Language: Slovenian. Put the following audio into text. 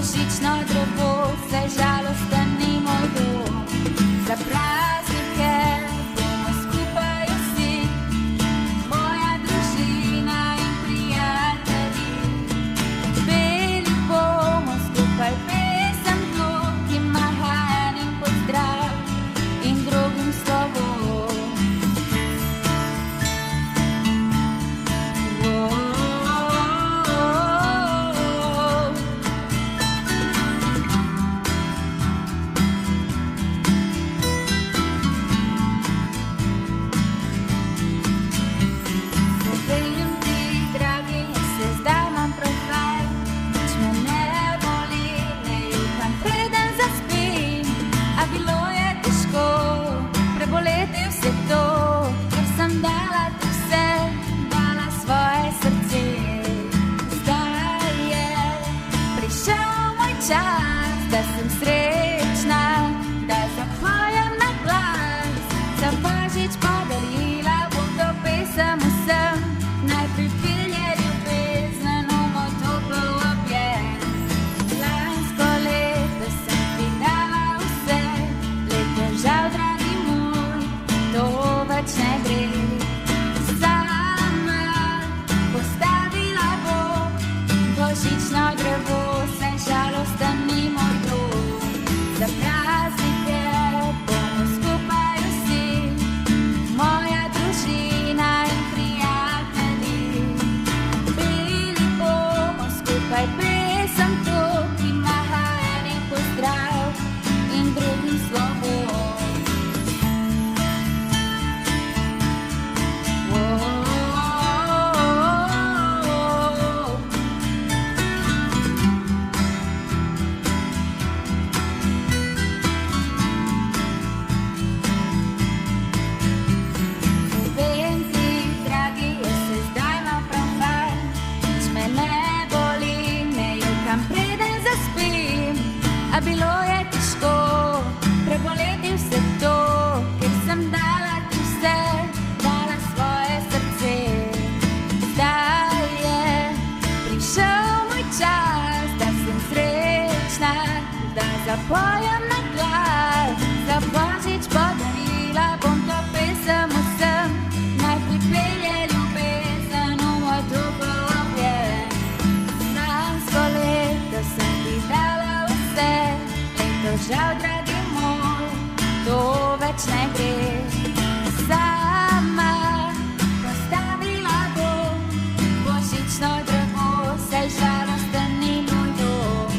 božično drevo, saj žalosten ni moj dom. Za praznike bomo skupaj vsi, moja družina in prijatelji. Peli bomo skupaj pesem to, ki maha enim pozdrav in drugim slovo. Čas, da sem srečna, da zapojem na glas. Za božič podarila bom to pesem vsem, naj pripelje ljubezen v moj topel objem. Lansko leto sem ti dala vse, leto žal, dragi moj, to več ne gre. Sama postavila bom božično drevo, saj žalosten ni moj dom. Za praznike bomo skupaj vsi, moja družina in prijatelji. Peli bomo skupaj pesem to, ki maha enim pozdrav in drugim slovo. A bilo je težko preboleti vse to, ker sem dala ti vse, dala svoje srce. Zdaj je prišel moj čas, da sem srečna, da zapojem na glas. Za božič podarila bom to pesem vsem, naj pripelje ljubezen v moj topel objem. Lansko leto sem ti dala vse, leto žal, dragi moj, to več ne gre. Sama postavila bom božično drevo, saj žalosten ni moj dom.